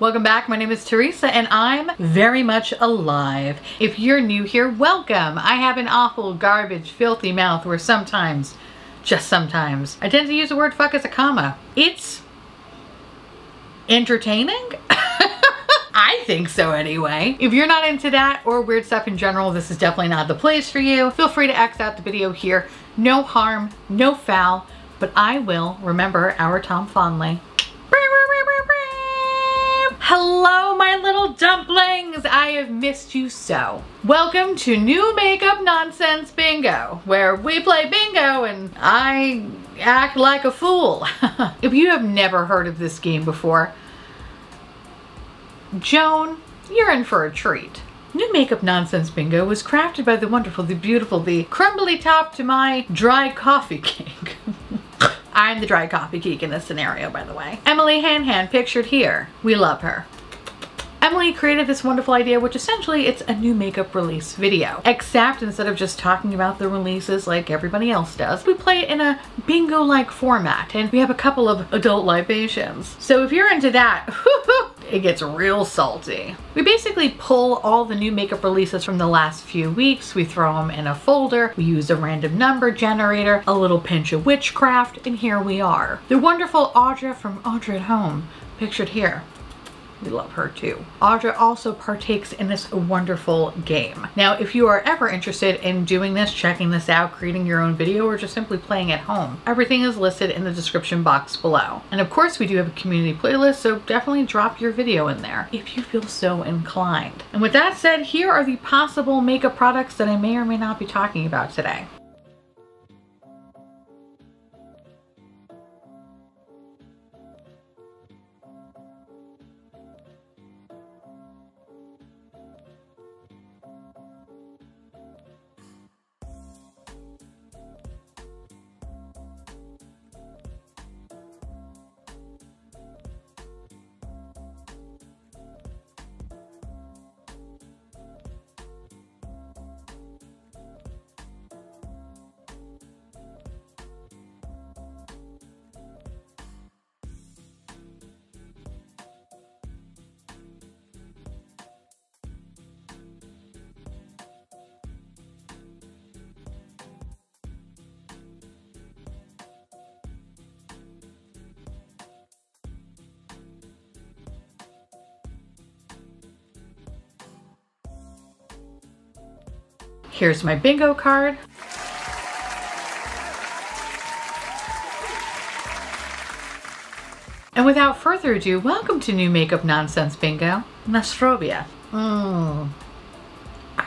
Welcome back. My name is Teresa and I'm very much alive. If you're new here, welcome. I have an awful, garbage, filthy mouth where sometimes, just sometimes, I tend to use the word fuck as a comma. It's entertaining? I think so anyway. If you're not into that or weird stuff in general, this is definitely not the place for you. Feel free to X out the video here. No harm, no foul, but I will remember our Tom fondly. Hello, my little dumplings. I have missed you so. Welcome to New Makeup Nonsense Bingo, where we play bingo and I act like a fool. If you have never heard of this game before, Joan, you're in for a treat. New Makeup Nonsense Bingo was crafted by the wonderful, the beautiful, the crumbly top to my dry coffee cake. I'm the dry coffee cake in this scenario, by the way. Emily Hanhan, pictured here. We love her. Emily created this wonderful idea, which essentially it's a new makeup release video. Except instead of just talking about the releases like everybody else does, we play it in a bingo-like format and we have a couple of adult libations. So if you're into that, it gets real salty. We basically pull all the new makeup releases from the last few weeks. We throw them in a folder. We use a random number generator, a little pinch of witchcraft, and here we are. The wonderful Audra from Audra at Home, pictured here. We love her too. Audra also partakes in this wonderful game. Now, if you are ever interested in doing this, checking this out, creating your own video, or just simply playing at home, everything is listed in the description box below. And of course, we do have a community playlist, so definitely drop your video in there if you feel so inclined. And with that said, here are the possible makeup products that I may or may not be talking about today. Here's my bingo card. And without further ado, welcome to New Makeup Nonsense Bingo. Nostrovia. I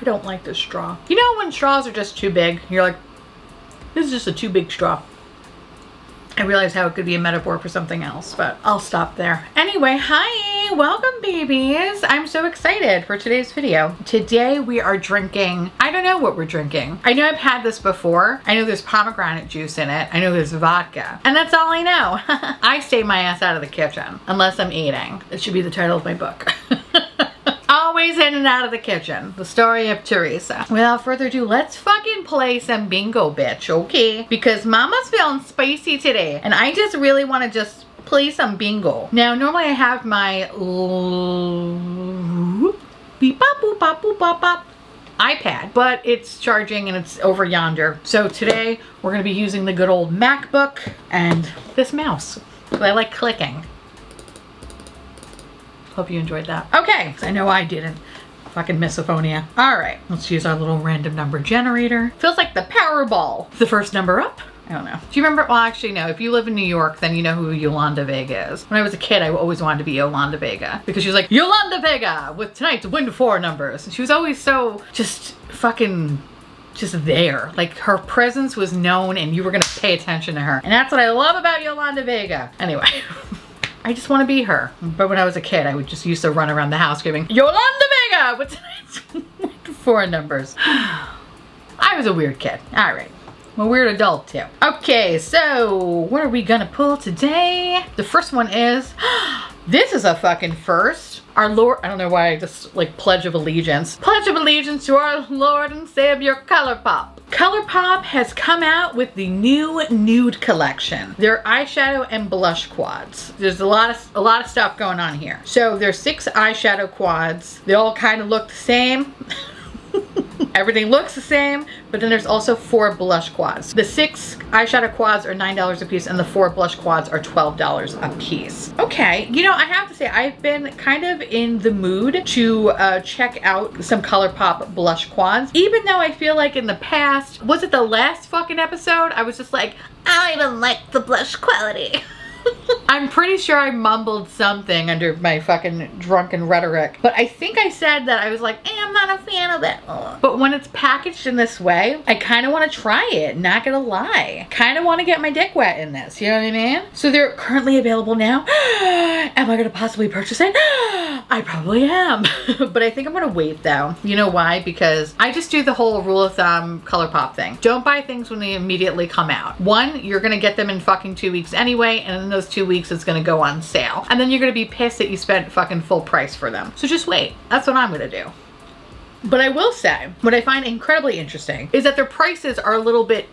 don't like this straw. You know when straws are just too big? You're like, this is just a too big straw. I realize how it could be a metaphor for something else, but I'll stop there. Anyway, hi, welcome babies. I'm so excited for today's video. Today we are drinking, I don't know what we're drinking. I know I've had this before. I know there's pomegranate juice in it. I know there's vodka, and that's all I know. I stay my ass out of the kitchen, unless I'm eating. It should be the title of my book. Always in and out of the kitchen. The story of Teresa. Without further ado, let's fucking play some bingo, bitch, okay? Because mama's feeling spicy today, and I just really want to just play some bingo. Now, normally I have my beep bop boop bop boop bop bop iPad, but it's charging and it's over yonder. So today we're gonna be using the good old MacBook and this mouse. I like clicking. Hope you enjoyed that. Okay, I know I didn't. Fucking misophonia. All right, let's use our little random number generator. Feels like the Powerball. The first number up? I don't know. Do you remember? Well, actually, no. If you live in New York, then you know who Yolanda Vega is. When I was a kid, I always wanted to be Yolanda Vega because she was like, Yolanda Vega with tonight to win 4 numbers. And she was always so just fucking just there. Like her presence was known and you were gonna pay attention to her. And that's what I love about Yolanda Vega. Anyway. I just want to be her. But when I was a kid, I would just used to run around the house screaming, Yolanda Vega with tonight's 4 numbers. I was a weird kid. All right. I'm a weird adult too. Okay, so what are we gonna pull today? The first one is, this is a fucking first. Our Lord, I don't know why I just like Pledge of Allegiance. Pledge of Allegiance to our Lord and Savior ColourPop. ColourPop has come out with the new nude collection. Their eyeshadow and blush quads. There's a lot of stuff going on here. So there's 6 eyeshadow quads. They all kind of look the same. Everything looks the same, but then there's also 4 blush quads. The 6 eyeshadow quads are $9 a piece and the 4 blush quads are $12 a piece. Okay, you know, I have to say I've been kind of in the mood to check out some ColourPop blush quads, even though I feel like in the past, was it the last fucking episode? I was just like, I don't even like the blush quality. I'm pretty sure I mumbled something under my fucking drunken rhetoric, but I think I said that I was like, I'm not a fan of it. But when it's packaged in this way, I kind of want to try it, not gonna lie. Kind of want to get my dick wet in this, you know what I mean? So they're currently available now. Am I gonna possibly purchase it? I probably am. But I think I'm gonna wait though. You know why? Because I just do the whole rule of thumb ColourPop thing. Don't buy things when they immediately come out. One, you're gonna get them in fucking 2 weeks anyway, and in those 2 weeks it's gonna go on sale. And then you're gonna be pissed that you spent fucking full price for them. So just wait. That's what I'm gonna do. But I will say, what I find incredibly interesting is that their prices are a little bit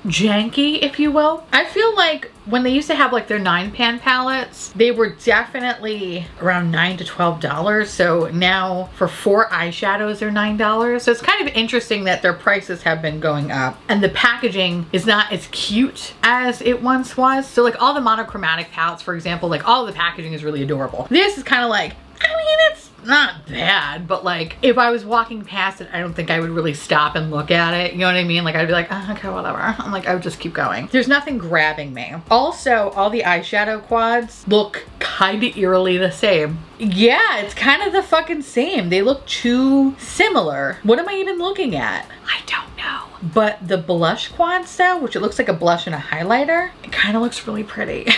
janky, if you will. I feel like when they used to have like their 9-pan palettes, they were definitely around $9 to $12. So now for 4 eyeshadows, they're $9. So it's kind of interesting that their prices have been going up and the packaging is not as cute as it once was. So like all the monochromatic palettes, for example, like all of the packaging is really adorable. This is kind of like, I mean, it's not bad, but like if I was walking past it, I don't think I would really stop and look at it. You know what I mean? Like I'd be like, oh, okay, whatever. I'm like, I would just keep going. There's nothing grabbing me. Also, all the eyeshadow quads look kind of eerily the same. Yeah, it's kind of the fucking same. They look too similar. What am I even looking at? I don't know. But the blush quads though, which it looks like a blush and a highlighter, it kind of looks really pretty.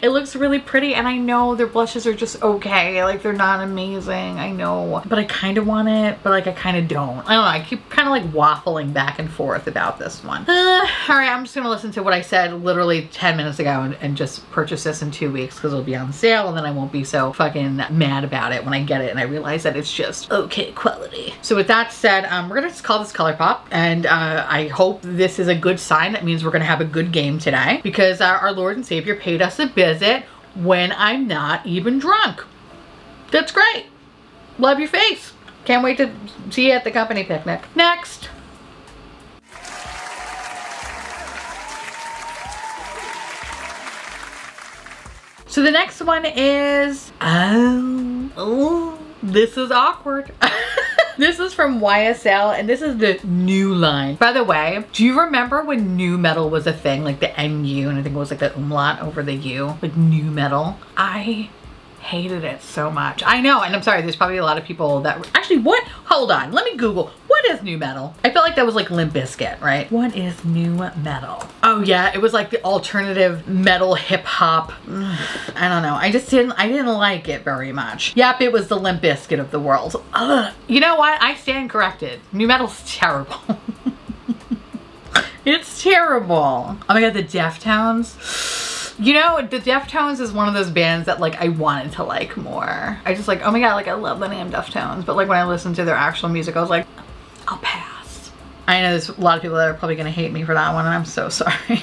It looks really pretty, and I know their blushes are just okay. Like they're not amazing, I know. But I kind of want it, but like I kind of don't. I don't know, I keep kind of like waffling back and forth about this one. All right, I'm just gonna listen to what I said literally 10 minutes ago and just purchase this in 2 weeks because it'll be on sale and then I won't be so fucking mad about it when I get it and I realize that it's just okay quality. So with that said, we're gonna just call this ColourPop, and I hope this is a good sign. That means we're gonna have a good game today because our Lord and Savior paid us a visit when I'm not even drunk. That's great. Love your face. Can't wait to see you at the company picnic. Next. So the next one is, oh, this is awkward. This is from YSL and this is the new line. By the way, do you remember when new metal was a thing? Like the NU, and I think it was like the umlaut over the U, like new metal. I hated it so much. I know, and I'm sorry, there's probably a lot of people that actually, what? Hold on, let me Google. What is new metal? I felt like that was like Limp Bizkit, right? What is new metal? Oh yeah, it was like the alternative metal hip hop. I don't know. I didn't like it very much. Yep, it was the Limp Bizkit of the world. Ugh. You know what? I stand corrected. New metal's terrible. It's terrible. Oh my god, the Deftones. You know, the Deftones is one of those bands that like I wanted to like more. I just like, oh my god, like I love the name Deftones, but like when I listened to their actual music, I was like, I'll pass. I know there's a lot of people that are probably gonna hate me for that one, and I'm so sorry.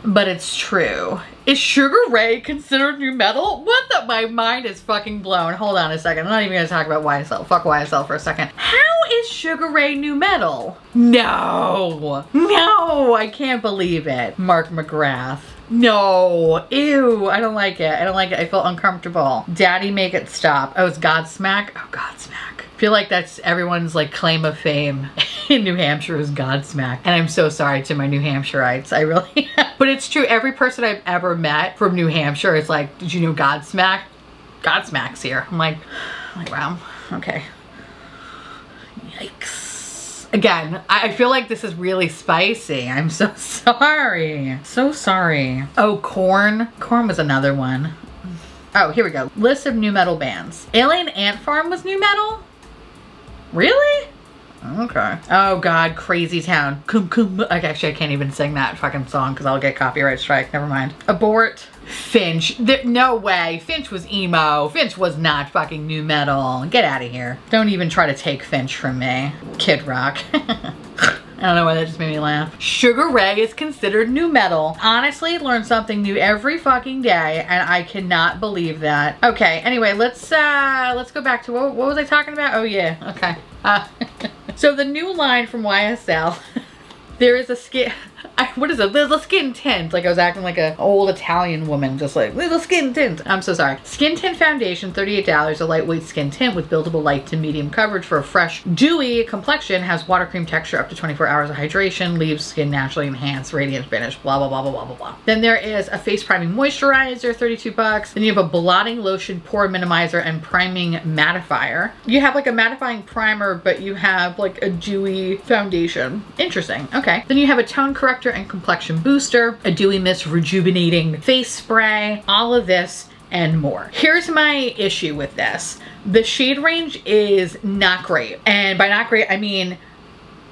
But it's true. Is Sugar Ray considered new metal? What the? My mind is fucking blown. Hold on a second. I'm not even gonna talk about YSL. Fuck YSL for a second. How is Sugar Ray new metal? No. No, I can't believe it. Mark McGrath. No. Ew. I don't like it. I don't like it. I feel uncomfortable. Daddy, make it stop. Oh, it's Godsmack? Oh, Godsmack. I feel like that's everyone's like claim of fame in New Hampshire is Godsmack. And I'm so sorry to my New Hampshireites. I really am. But it's true. Every person I've ever met from New Hampshire is like, did you know Godsmack? Godsmack's here. I'm like, wow. Okay. Yikes. Again, I feel like this is really spicy. I'm so sorry. So sorry. Oh, Korn. Korn was another one. Oh, here we go. List of new metal bands. Alien Ant Farm was new metal? Really? Okay. Oh god, Crazy Town. Okay, actually I can't even sing that fucking song because I'll get copyright strike. Never mind. Abort. Finch. No way. Finch was emo. Finch was not fucking new metal. Get out of here. Don't even try to take Finch from me. Kid Rock. I don't know why that just made me laugh. Sugar Ray is considered new metal. Honestly, learn something new every fucking day, and I cannot believe that. Okay, anyway, let's go back to what was I talking about? Oh yeah, okay. So the new line from YSL, there is a skin, what is it? There's a skin tint. Like I was acting like an old Italian woman, just like, little skin tint. I'm so sorry. Skin tint foundation, $38, a lightweight skin tint with buildable light to medium coverage for a fresh, dewy complexion, has water cream texture up to 24 hours of hydration, leaves skin naturally enhanced, radiant finish, blah, blah, blah, blah, blah, blah, blah. Then there is a face priming moisturizer, $32. Then you have a blotting lotion, pore minimizer, and priming mattifier. You have like a mattifying primer, but you have like a dewy foundation. Interesting. Okay. Then you have a tone corrector and complexion booster, a dewy mist rejuvenating face spray, all of this and more. Here's my issue with this. The shade range is not great. And by not great, I mean,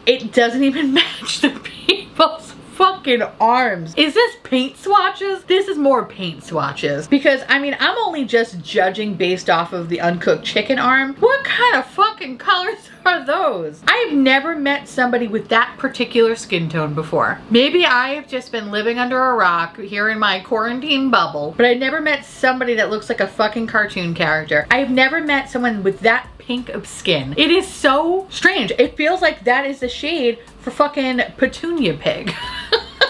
it doesn't even match the people's fucking arms. Is this paint swatches? This is more paint swatches, because I mean, I'm only just judging based off of the uncooked chicken arm. What kind of fucking colors are those? I have never met somebody with that particular skin tone before. Maybe I have just been living under a rock here in my quarantine bubble, but I've never met somebody that looks like a fucking cartoon character. I've never met someone with that pink of skin. It is so strange. It feels like that is the shade for fucking Petunia Pig.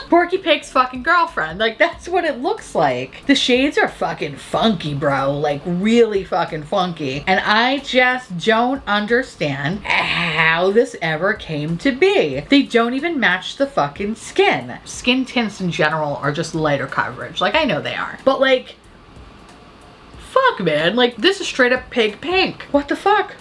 Porky Pig's fucking girlfriend. Like, that's what it looks like. The shades are fucking funky, bro. Like, really fucking funky. And I just don't understand how this ever came to be. They don't even match the fucking skin. Skin tints in general are just lighter coverage. Like, I know they are. But like, fuck, man. Like, this is straight up pig pink. What the fuck?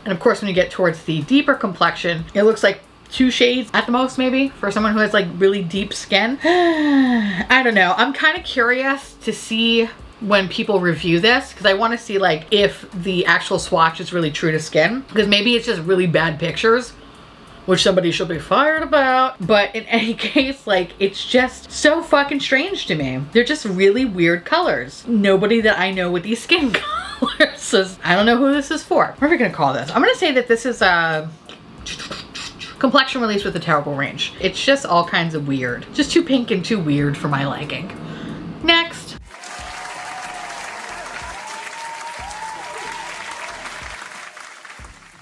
And of course, when you get towards the deeper complexion, it looks like 2 shades at the most, maybe, for someone who has like really deep skin. I don't know. I'm kind of curious to see when people review this, because I want to see like if the actual swatch is really true to skin, because maybe it's just really bad pictures, which somebody should be fired about. But in any case, like, it's just so fucking strange to me. They're just really weird colors. Nobody that I know with these skin colors says, I don't know who this is for. What are we gonna call this? I'm gonna say that this is a complexion release with a terrible range. It's just all kinds of weird. Just too pink and too weird for my liking. Next.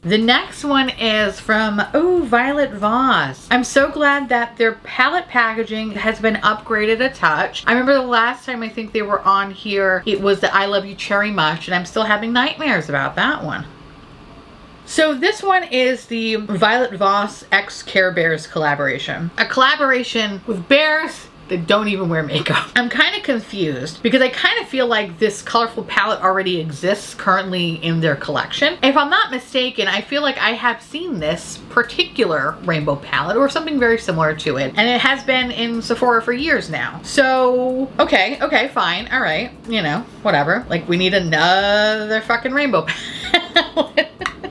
The next one is from, oh, Violet Voss. I'm so glad that their palette packaging has been upgraded a touch. I remember the last time I think they were on here, it was the I Love You Cherry Mush, and I'm still having nightmares about that one. So this one is the Violet Voss X Care Bears collaboration. A collaboration with bears that don't even wear makeup. I'm kind of confused because I kind of feel like this colorful palette already exists currently in their collection. If I'm not mistaken, I feel like I have seen this particular rainbow palette or something very similar to it. And it has been in Sephora for years now. So, okay, fine, all right, you know, whatever. Like, we need another fucking rainbow palette.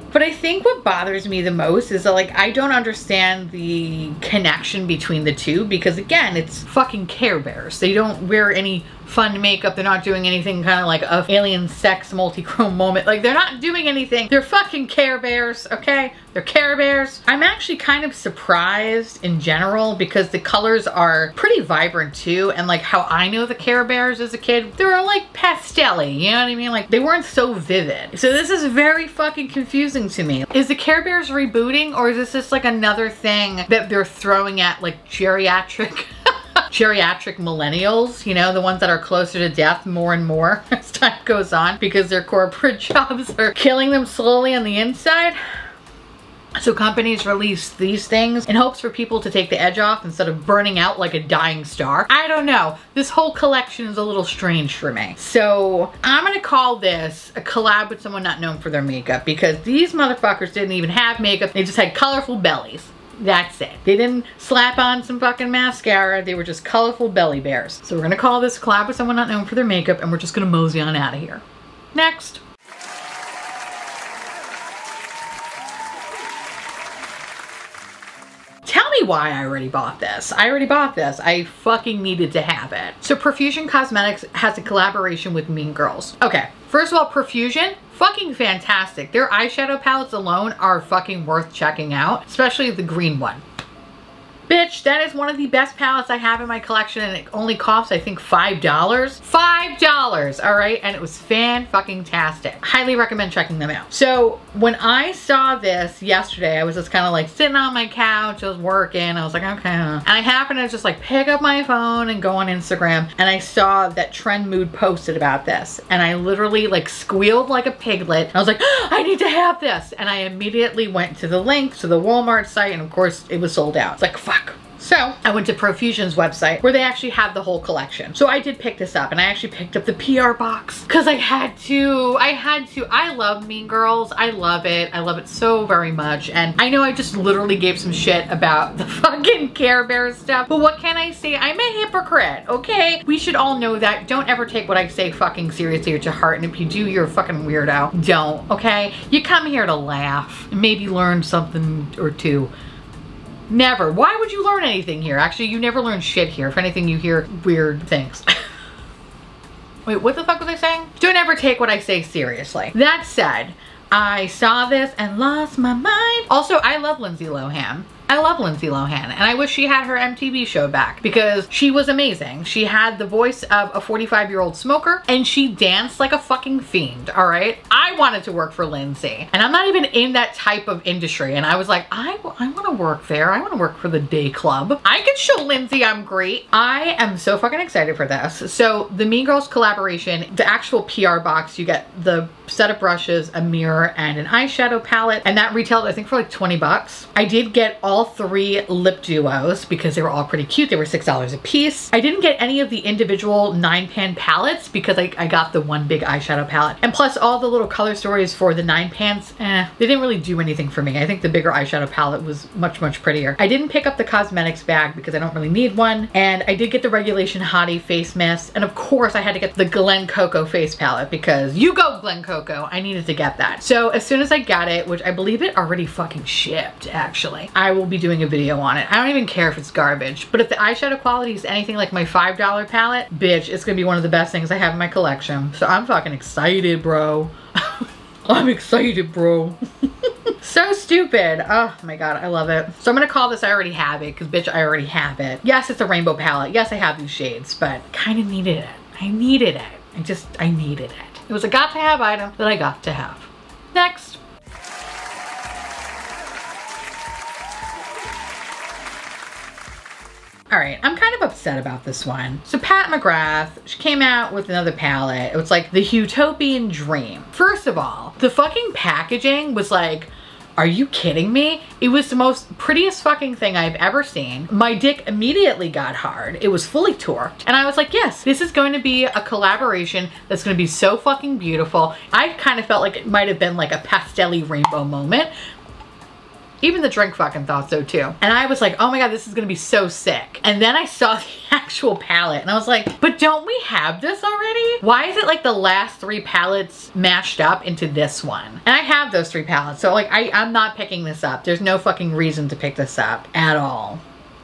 But I think what bothers me the most is that, like, I don't understand the connection between the two, because again, it's fucking Care Bears. They don't wear any fun makeup. They're not doing anything kind of like a alien sex multi-chrome moment. Like, they're not doing anything. They're fucking Care Bears, okay? They're Care Bears. I'm actually kind of surprised in general because the colors are pretty vibrant too. And like how I know the Care Bears as a kid, they were like pastel-y, you know what I mean? Like, they weren't so vivid. So this is very fucking confusing to me. Is the Care Bears rebooting, or is this just like another thing that they're throwing at like geriatric millennials, you know, the ones that are closer to death more and more as time goes on because their corporate jobs are killing them slowly on the inside? So companies release these things in hopes for people to take the edge off instead of burning out like a dying star. I don't know. This whole collection is a little strange for me. So I'm gonna call this a collab with someone not known for their makeup, because these motherfuckers didn't even have makeup. They just had colorful bellies. That's it. They didn't slap on some fucking mascara. They were just colorful belly bears. So we're gonna call this collab with someone not known for their makeup, and we're just gonna mosey on out of here. Next. Tell me why I already bought this. I already bought this. I fucking needed to have it. So Profusion Cosmetics has a collaboration with Mean Girls. Okay, first of all, Profusion, fucking fantastic. Their eyeshadow palettes alone are fucking worth checking out, especially the green one. Bitch, that is one of the best palettes I have in my collection, and it only costs, I think, $5. $5, all right? And it was fan-fucking-tastic. Highly recommend checking them out. So when I saw this yesterday, I was just kind of like sitting on my couch, I was working, I was like, okay. And I happened to just like pick up my phone and go on Instagram, and I saw that Trend Mood posted about this. And I literally like squealed like a piglet. I was like, oh, I need to have this. And I immediately went to the link to the Walmart site, and of course it was sold out. It's like, fuck. So I went to Profusion's website where they actually have the whole collection. So I did pick this up, and I actually picked up the PR box because I had to. I love Mean Girls. I love it. I love it so very much. And I know I just literally gave some shit about the fucking Care Bears stuff, but what can I say? I'm a hypocrite, okay? We should all know that. Don't ever take what I say fucking seriously or to heart. And if you do, you're a fucking weirdo. Don't, okay? You come here to laugh and maybe learn something or two. Never. Why would you learn anything here? Actually, you never learn shit here. If anything, you hear weird things. Wait, what the fuck was I saying? Don't ever take what I say seriously. That said, I saw this and lost my mind. Also, I love Lindsay Lohan. I love Lindsay Lohan, and I wish she had her MTV show back because she was amazing. She had the voice of a 45-year-old smoker, and she danced like a fucking fiend, all right? I wanted to work for Lindsay, and I'm not even in that type of industry, and I was like, I want to work there. I want to work for the day club. I can show Lindsay I'm great. I am so fucking excited for this. So the Mean Girls collaboration, the actual PR box, you get the set of brushes, a mirror, and an eyeshadow palette, and that retailed, I think, for like 20 bucks. I did get all 3 lip duos because they were all pretty cute. They were $6 a piece. I didn't get any of the individual 9-pan palettes because I got the one big eyeshadow palette. And plus all the little color stories for the 9-pans, they didn't really do anything for me. I think the bigger eyeshadow palette was much, much prettier. I didn't pick up the cosmetics bag because I don't really need one. And I did get the Regulation Hottie face mist. And of course I had to get the Glen Coco face palette because you go Glen Coco. I needed to get that. So as soon as I got it, which I believe it already fucking shipped actually, I will be doing a video on it. I don't even care if it's garbage, but if the eyeshadow quality is anything like my $5 palette, bitch, it's gonna be one of the best things I have in my collection. So I'm fucking excited, bro. I'm excited, bro. So stupid. Oh my god, I love it. So I'm gonna call this I already have it because bitch, I already have it. Yes, it's a rainbow palette. Yes, I have these shades, but kind of needed it. I needed it. I needed it. It was a got to have item that I got to have. Next. All right, I'm kind of upset about this one. So Pat McGrath, she came out with another palette. It was like the Utopian Dream. First of all, the fucking packaging was like, are you kidding me? It was the most prettiest fucking thing I've ever seen. My dick immediately got hard. It was fully torqued. And I was like, yes, this is going to be a collaboration that's going to be so fucking beautiful. I kind of felt like it might have been like a pastel-y rainbow moment. Even the drink fucking thought so too. And I was like, oh my god, this is gonna be so sick. And then I saw the actual palette and I was like, but don't we have this already? Why is it like the last 3 palettes mashed up into this one? And I have those 3 palettes, so like I'm not picking this up. There's no fucking reason to pick this up at all.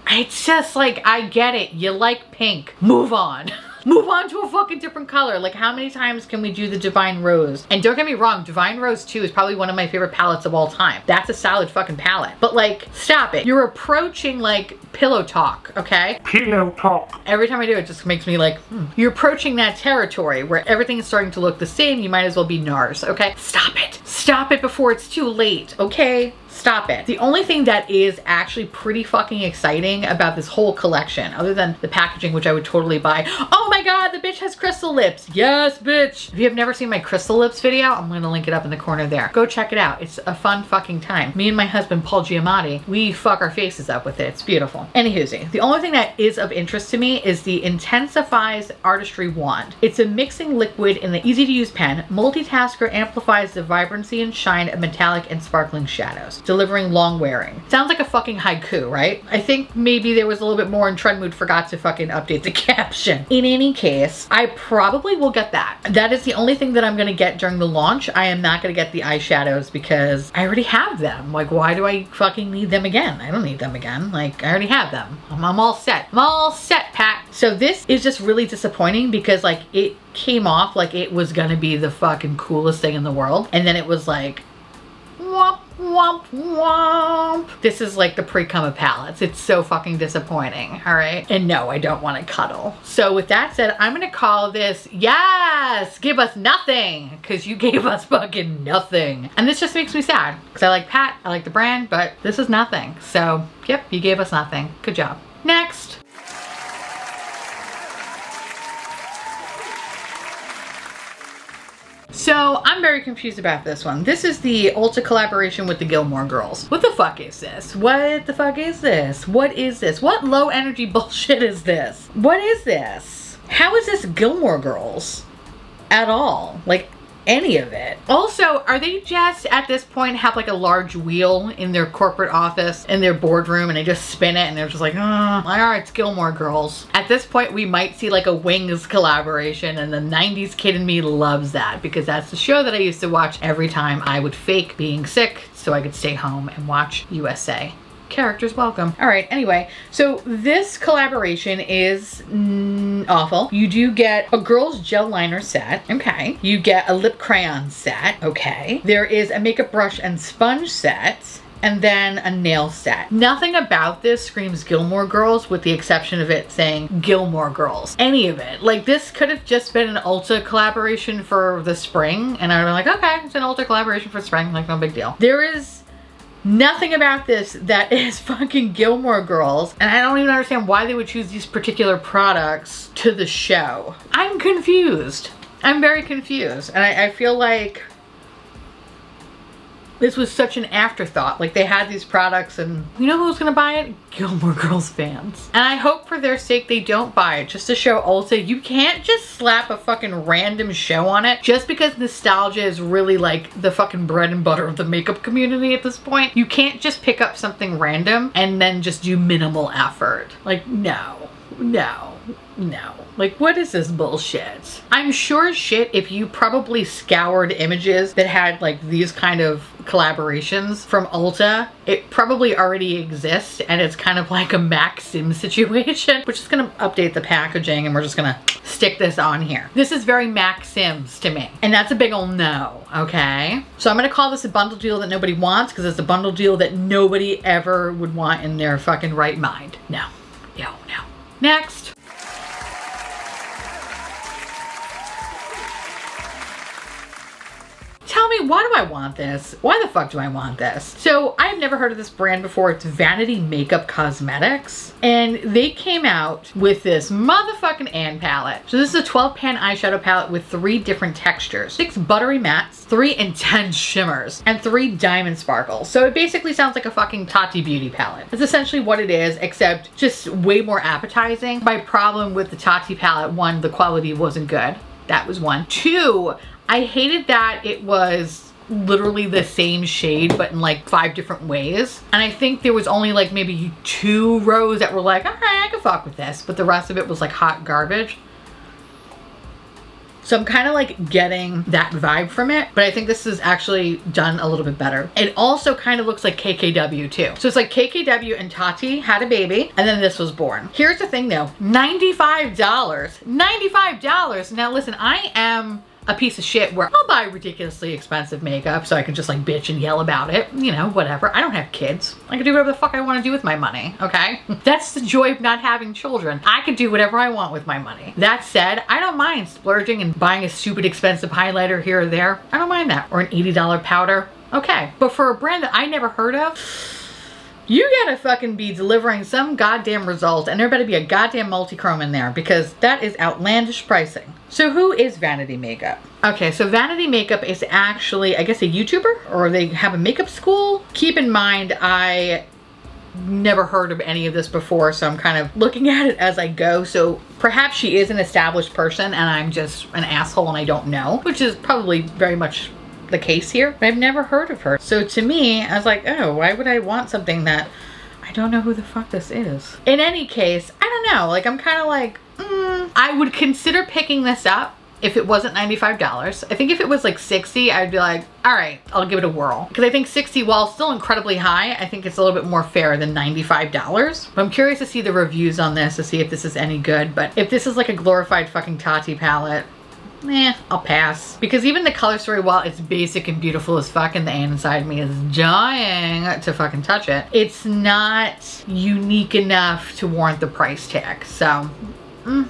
It's just like, I get it. You like pink. Move on. Move on to a fucking different color. Like, how many times can we do the Divine Rose? And don't get me wrong, Divine Rose 2 is probably one of my favorite palettes of all time. That's a solid fucking palette. But like, stop it. You're approaching like pillow talk, okay? Pillow talk. Every time I do it, just makes me like, You're approaching that territory where everything is starting to look the same. You might as well be NARS, okay? Stop it. Stop it before it's too late, okay? Stop it. The only thing that is actually pretty fucking exciting about this whole collection, other than the packaging, which I would totally buy. Oh my god, the bitch has crystal lips. Yes, bitch. If you have never seen my crystal lips video, I'm gonna link it up in the corner there. Go check it out. It's a fun fucking time. Me and my husband, Paul Giamatti, we fuck our faces up with it. It's beautiful. Anywhoosie, the only thing that is of interest to me is the Intensifies Artistry Wand. It's a mixing liquid in the easy to use pen. Multitasker amplifies the vibrancy and shine of metallic and sparkling shadows, delivering long wearing. Sounds like a fucking haiku, right? I think maybe there was a little bit more and Trend Mood forgot to fucking update the caption. In any any case, I probably will get that. That is the only thing that I'm gonna get during the launch. I am not gonna get the eyeshadows because I already have them. Like, why do I fucking need them again? I don't need them again. Like, I already have them. I'm all set. I'm all set, Pat. So this is just really disappointing because like it came off like it was gonna be the fucking coolest thing in the world. And then it was like, womp, womp, womp. This is like the pre-cum of palettes. It's so fucking disappointing, all right? And no, I don't want to cuddle. So with that said, I'm gonna call this, yes, give us nothing, because you gave us fucking nothing. And this just makes me sad, because I like Pat, I like the brand, but this is nothing. So, yep, you gave us nothing. Good job. Next. So I'm very confused about this one. This is the Ulta collaboration with the Gilmore Girls. What the fuck is this? What the fuck is this? What is this? What low energy bullshit is this? What is this? How is this Gilmore Girls at all? Like, any of it. Also, are they just at this point have like a large wheel in their corporate office, in their boardroom, and they just spin it and they're just like, all right, it's Gilmore Girls. At this point, we might see like a Wings collaboration, and the 90s kid in me loves that because that's the show that I used to watch every time I would fake being sick so I could stay home and watch USA. Characters welcome. All right, anyway, so this collaboration is awful. You do get a girl's gel liner set, okay. You get a lip crayon set, okay. There is a makeup brush and sponge set, and then a nail set. Nothing about this screams Gilmore Girls with the exception of it saying Gilmore Girls. Any of it. Like, this could have just been an Ulta collaboration for the spring, and I would have been like, okay, it's an Ulta collaboration for spring, like no big deal. There is nothing about this that is fucking Gilmore Girls, and I don't even understand why they would choose these particular products to the show. I'm confused. I'm very confused, and I feel like this was such an afterthought. Like, they had these products and you know who's gonna buy it? Gilmore Girls fans. And I hope for their sake they don't buy it just to show Ulta you can't just slap a fucking random show on it just because nostalgia is really like the fucking bread and butter of the makeup community at this point. You can't just pick up something random and then just do minimal effort. Like, no, no, no. Like, what is this bullshit? I'm sure as shit if you probably scoured images that had like these kind of collaborations from Ulta, it probably already exists and it's kind of like a Max Sim situation. We're just gonna update the packaging and we're just gonna stick this on here. This is very Max Sims to me, and that's a big ol' no, okay? So I'm gonna call this a bundle deal that nobody wants because it's a bundle deal that nobody ever would want in their fucking right mind. No, no, no. Next. Tell me, why do I want this? Why the fuck do I want this? So I've never heard of this brand before. It's Vanity Makeup Cosmetics. And they came out with this motherfucking Anne palette. So this is a 12 pan eyeshadow palette with 3 different textures. 6 buttery mattes, 3 intense shimmers, and 3 diamond sparkles. So it basically sounds like a fucking Tati Beauty palette. That's essentially what it is, except just way more appetizing. My problem with the Tati palette, 1, the quality wasn't good. That was 1. 2, I hated that it was literally the same shade but in like 5 different ways, and I think there was only like maybe 2 rows that were like, all right, I can fuck with this, but the rest of it was like hot garbage. So I'm kind of like getting that vibe from it, but I think this is actually done a little bit better. It also kind of looks like KKW too. So it's like KKW and Tati had a baby and then this was born. Here's the thing though, $95. $95. Now listen, I am a piece of shit where I'll buy ridiculously expensive makeup so I can just like bitch and yell about it, you know, whatever. I don't have kids. I can do whatever the fuck I want to do with my money, okay? That's the joy of not having children. I can do whatever I want with my money. That said, I don't mind splurging and buying a stupid expensive highlighter here or there. I don't mind that. Or an $80 powder. Okay. But for a brand that I never heard of, you gotta fucking be delivering some goddamn result, and there better be a goddamn multi-chrome in there because that is outlandish pricing. So who is Vanity Makeup? Okay, so Vanity Makeup is actually, I guess, a YouTuber, or they have a makeup school. Keep in mind, I never heard of any of this before, so I'm kind of looking at it as I go. So perhaps she is an established person and I'm just an asshole and I don't know, which is probably very much the case here, but I've never heard of her. So to me, I was like, oh, why would I want something that I don't know who the fuck this is? In any case, I don't know. Like, I'm kind of like, I I would consider picking this up if it wasn't $95. I think if it was like 60, I'd be like, all right, I'll give it a whirl. Because I think 60, while still incredibly high, I think it's a little bit more fair than $95. But I'm curious to see the reviews on this to see if this is any good. But if this is like a glorified fucking Tati palette, I'll pass. Because even the color story, while it's basic and beautiful as fuck and the Anne inside me is dying to fucking touch it, it's not unique enough to warrant the price tag. So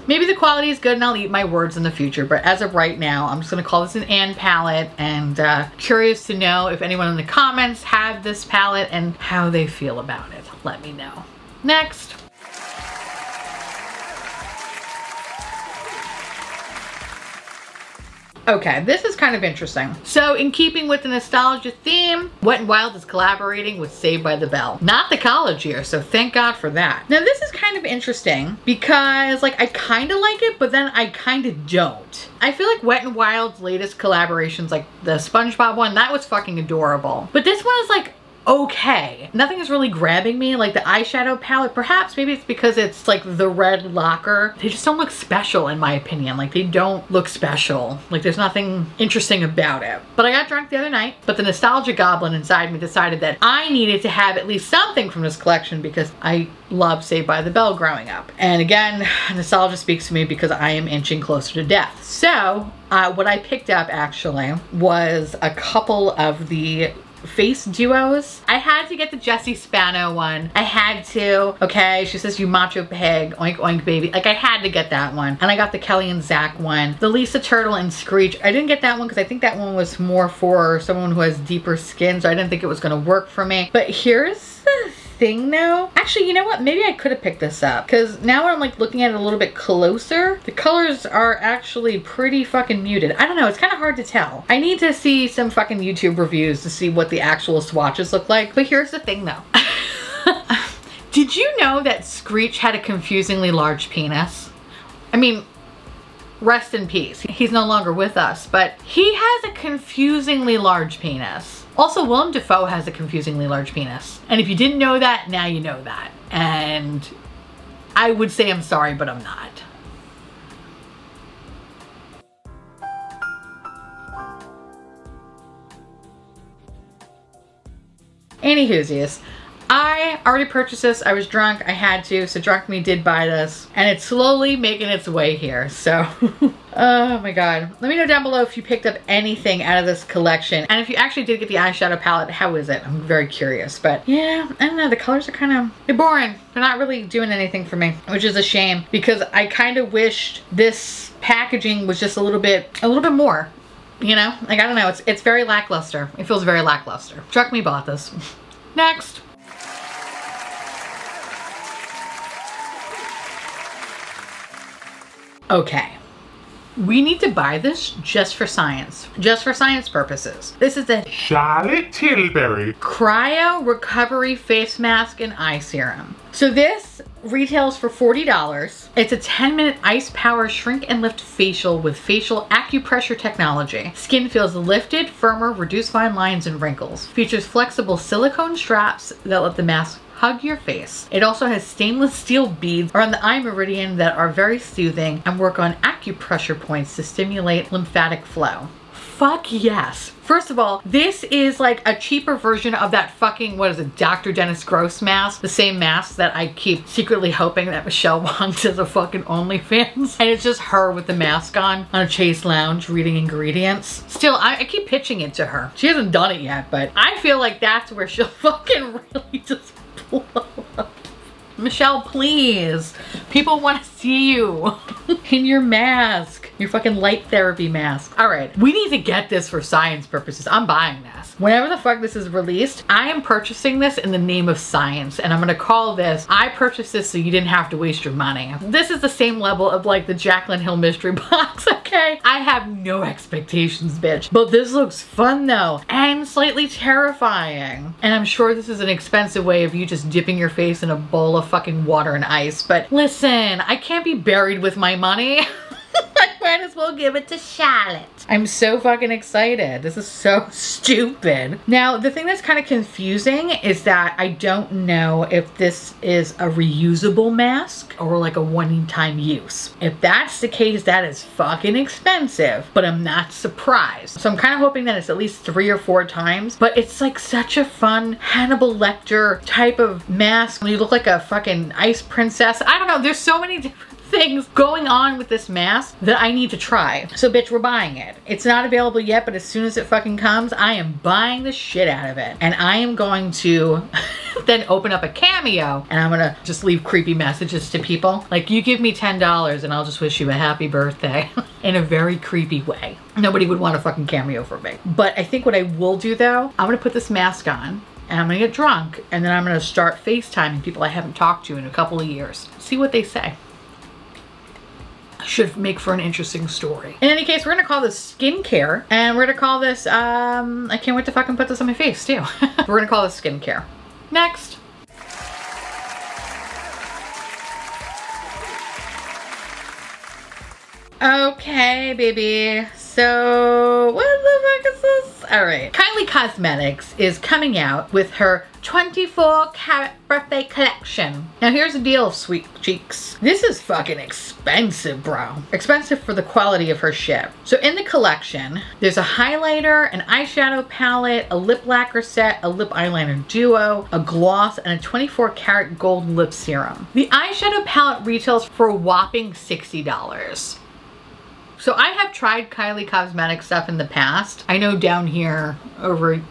maybe the quality is good and I'll eat my words in the future, but as of right now, I'm just gonna call this an Anne palette, and curious to know if anyone in the comments have this palette and how they feel about it. Let me know. Next. Okay, this is kind of interesting. So in keeping with the nostalgia theme, Wet n Wild is collaborating with Saved by the Bell. Not the college year, so thank God for that. Now this is kind of interesting because like I kind of like it, but then I kind of don't. I feel like Wet n Wild's latest collaborations, like the SpongeBob one, that was fucking adorable. But this one is like, okay. Nothing is really grabbing me. Like the eyeshadow palette, perhaps maybe it's because it's like the red locker. They just don't look special in my opinion. Like they don't look special. Like there's nothing interesting about it. But I got drunk the other night, but the nostalgia goblin inside me decided that I needed to have at least something from this collection because I loved Saved by the Bell growing up. And again, nostalgia speaks to me because I am inching closer to death. So what I picked up actually was a couple of the face duos. I had to get the Jessie Spano one. I had to. Okay, she says you macho pig, oink oink baby. Like I had to get that one. And I got the Kelly and Zach one. The Lisa Turtle and Screech. I didn't get that one because I think that one was more for someone who has deeper skin, so I didn't think it was gonna work for me. But here's the thing though. Actually, you know what? Maybe I could have picked this up because now when I'm like looking at it a little bit closer, the colors are actually pretty fucking muted. I don't know. It's kind of hard to tell. I need to see some fucking YouTube reviews to see what the actual swatches look like. But here's the thing though. Did you know that Screech had a confusingly large penis? I mean, rest in peace. He's no longer with us, but he has a confusingly large penis. Also, Willem Dafoe has a confusingly large penis. And if you didn't know that, now you know that. And I would say I'm sorry, but I'm not. Anywhoosies, I already purchased this. I was drunk. I had to. So Drunk Me did buy this. And it's slowly making its way here. So, oh my God. Let me know down below if you picked up anything out of this collection. And if you actually did get the eyeshadow palette, how is it? I'm very curious. But yeah, I don't know. The colors are kind of, they're boring. They're not really doing anything for me, which is a shame because I kind of wished this packaging was just a little bit more. You know? Like, I don't know. It's very lackluster. It feels very lackluster. Drunk Me bought this. Next. Okay, we need to buy this just for science purposes. This is a Charlotte Tilbury Cryo Recovery Face Mask and Eye Serum. So this retails for $40. It's a 10-minute ice power shrink and lift facial with facial acupressure technology. Skin feels lifted, firmer, reduce fine lines and wrinkles. Features flexible silicone straps that let the mask hug your face. It also has stainless steel beads around the eye meridian that are very soothing and work on acupressure points to stimulate lymphatic flow. Fuck yes. First of all, this is like a cheaper version of that fucking, what is it, Dr. Dennis Gross mask? The same mask that I keep secretly hoping that Michelle Wong does a fucking OnlyFans. And it's just her with the mask on a Chase Lounge reading ingredients. Still, I keep pitching it to her. She hasn't done it yet, but I feel like that's where she'll fucking really just blow up. Michelle, please. People want to see you in your mask. Your fucking light therapy mask. All right, we need to get this for science purposes. I'm buying this. Whenever the fuck this is released, I am purchasing this in the name of science. And I'm gonna call this, I purchased this so you didn't have to waste your money. This is the same level of like the Jaclyn Hill mystery box, okay? I have no expectations, bitch. But this looks fun though, and slightly terrifying. And I'm sure this is an expensive way of you just dipping your face in a bowl of fucking water and ice. But listen, I can't be buried with my money. I Might as well give it to Charlotte. I'm so fucking excited. This is so stupid. Now, the thing that's kind of confusing is that I don't know if this is a reusable mask or like a one-time use. If that's the case, that is fucking expensive, but I'm not surprised. So I'm kind of hoping that it's at least 3 or 4 times, but it's like such a fun Hannibal Lecter type of mask. You look like a fucking ice princess. I don't know. There's so many different things going on with this mask that I need to try. So bitch, we're buying it. It's not available yet, but as soon as it fucking comes, I am buying the shit out of it. And I am going to then open up a Cameo and I'm gonna just leave creepy messages to people. Like, you give me $10 and I'll just wish you a happy birthday in a very creepy way. Nobody would want a fucking Cameo from me. But I think what I will do though, I'm gonna put this mask on and I'm gonna get drunk and then I'm gonna start FaceTiming people I haven't talked to in a couple of years. See what they say. Should make for an interesting story. In any case, we're gonna call this skincare and we're gonna call this, I can't wait to fucking put this on my face too. We're gonna call this skincare. Next. Okay, baby. So, what the fuck is this? All right. Kylie Cosmetics is coming out with her 24 karat birthday collection. Now here's the deal, sweet cheeks. This is fucking expensive, bro. Expensive for the quality of her shit. So in the collection, there's a highlighter, an eyeshadow palette, a lip lacquer set, a lip eyeliner duo, a gloss, and a 24 karat gold lip serum. The eyeshadow palette retails for a whopping $60. So I have tried Kylie Cosmetics stuff in the past. I know down here over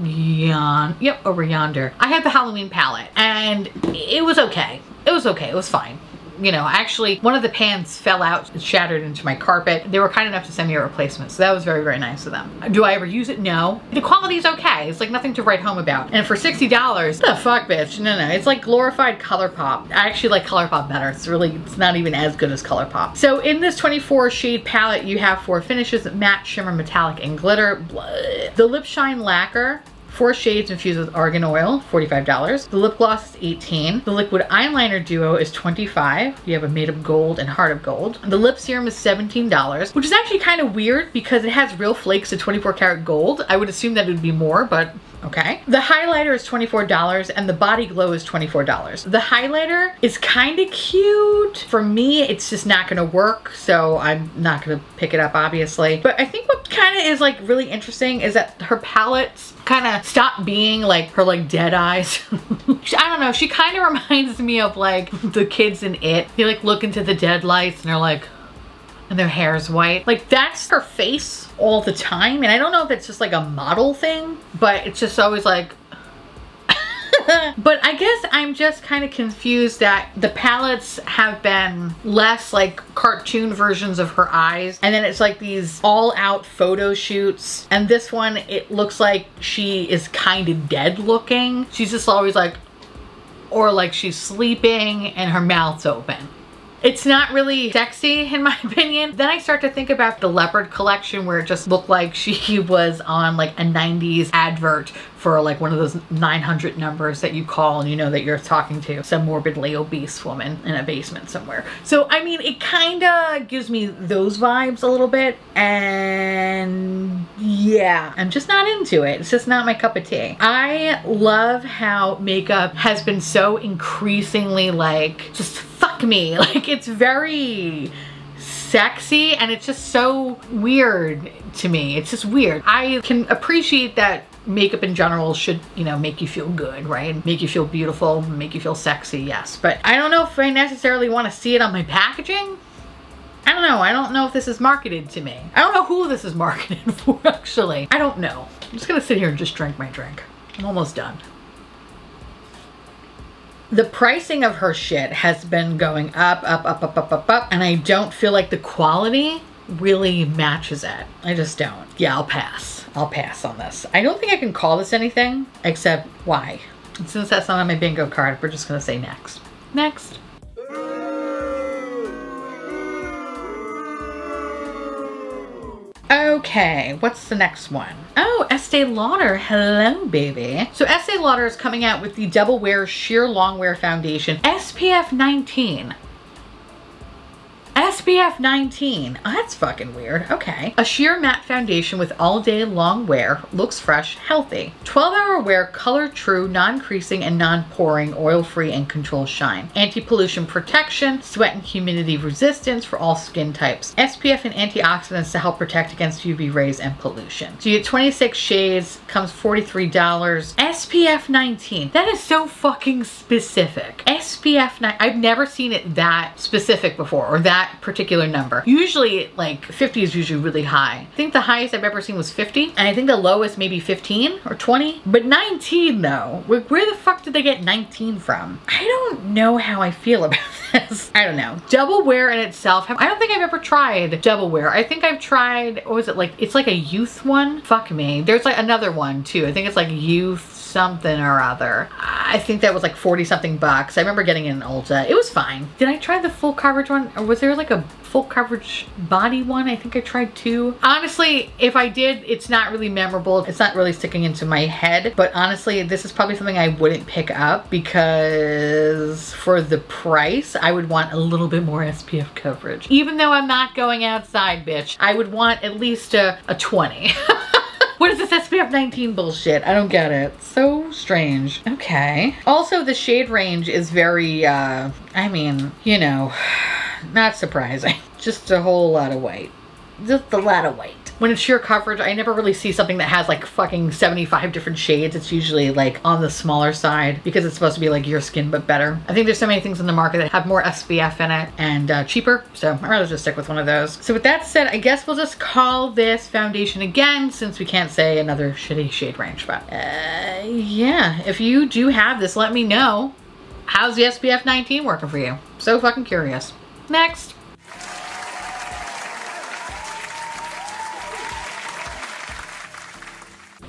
over yonder. I had the Halloween palette and it was okay. It was okay, it was fine. You know, actually one of the pans fell out and shattered into my carpet. They were kind enough to send me a replacement. So that was very, very nice of them. Do I ever use it? No. The quality is okay. It's like nothing to write home about. And for $60, the fuck bitch. No, it's like glorified ColourPop. I actually like ColourPop better. It's not even as good as ColourPop. So in this 24 shade palette, you have 4 finishes: matte, shimmer, metallic, and glitter. Blah. The Lip Shine Lacquer, 4 shades infused with argan oil, $45. The lip gloss is $18. The liquid eyeliner duo is $25. You have a made of gold and heart of gold. The lip serum is $17, which is actually kind of weird because it has real flakes of 24 karat gold. I would assume that it would be more, but okay. The highlighter is $24 and the body glow is $24. The highlighter is kind of cute. For me, it's just not gonna work, so I'm not gonna pick it up, obviously. But I think what kind of is like really interesting is that her palettes kind of stop being like her like dead eyes. I don't know, she kind of reminds me of like the kids in It. They like look into the dead lights and they're like, and their hair's white. Like that's her face all the time. And I don't know if it's just like a model thing, but it's just always like, but I guess I'm just kind of confused that the palettes have been less like cartoon versions of her eyes. And then it's like these all out photo shoots. And this one, it looks like she is kind of dead looking. She's just always like, or like she's sleeping and her mouth's open. It's not really sexy in my opinion. Then I start to think about the Leopard collection where it just looked like she was on like a 90s advert for like one of those 900 numbers that you call and you know that you're talking to some morbidly obese woman in a basement somewhere. So I mean, it kind of gives me those vibes a little bit, and yeah, I'm just not into it. It's just not my cup of tea. I love how makeup has been so increasingly like, just fuck me. Like it's very sexy and it's just so weird to me. It's just weird. I can appreciate that makeup in general should, you know, make you feel good, right? Make you feel beautiful, make you feel sexy, yes. But I don't know if I necessarily want to see it on my packaging. I don't know. I don't know if this is marketed to me. I don't know who this is marketed for, actually. I don't know. I'm just gonna sit here and just drink my drink. I'm almost done. The pricing of her shit has been going up, and I don't feel like the quality really matches it. I just don't. Yeah, I'll pass. I'll pass on this. I don't think I can call this anything except why. And since that's not on my bingo card, we're just gonna say next. Next. Okay, what's the next one? Oh, Estee Lauder, hello baby. So Estee Lauder is coming out with the Double Wear Sheer Long Wear Foundation, SPF 19. SPF SPF 19. Oh, that's fucking weird. Okay. A sheer matte foundation with all day long wear. Looks fresh, healthy. 12-hour wear, color true, non-creasing and non-poring, oil-free and controls shine. Anti-pollution protection, sweat and humidity resistance for all skin types. SPF and antioxidants to help protect against UV rays and pollution. So you get 26 shades, comes $43. SPF 19. That is so fucking specific. SPF 9. I've never seen it that specific before, or that particular number. Usually like 50 is usually really high. I think the highest I've ever seen was 50, and I think the lowest maybe 15 or 20, but 19 though. Where the fuck did they get 19 from? I don't know how I feel about this. I don't know. Double wear in itself, I don't think I've ever tried double wear. I think I've tried, what was it like? It's like a youth one. Fuck me. There's like another one too. I think it's like youth something or other. I think that was like 40 something bucks. I remember getting it in Ulta. It was fine. Did I try the full coverage one, or was there like a full coverage body one? I think I tried two. Honestly, if I did, it's not really memorable. It's not really sticking into my head, but honestly, this is probably something I wouldn't pick up because for the price, I would want a little bit more SPF coverage. Even though I'm not going outside, bitch, I would want at least a 20. What is this SPF 19 bullshit? I don't get it. So strange. Okay. Also, the shade range is very, I mean, you know, not surprising. Just a whole lot of white. Just a lot of white. When it's sheer coverage, I never really see something that has like fucking 75 different shades. It's usually like on the smaller side because it's supposed to be like your skin but better. I think there's so many things in the market that have more SPF in it and cheaper, so I'd rather just stick with one of those. So with that said, I guess we'll just call this foundation again since we can't say another shitty shade range. But yeah, if you do have this, let me know. How's the SPF 19 working for you? So fucking curious. Next.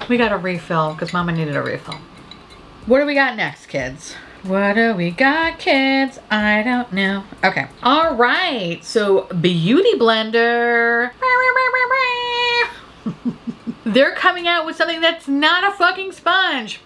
We got a refill because Mama needed a refill. What do we got next, kids? What do we got, kids? I don't know. Okay. All right. So Beauty Blender. They're coming out with something that's not a fucking sponge.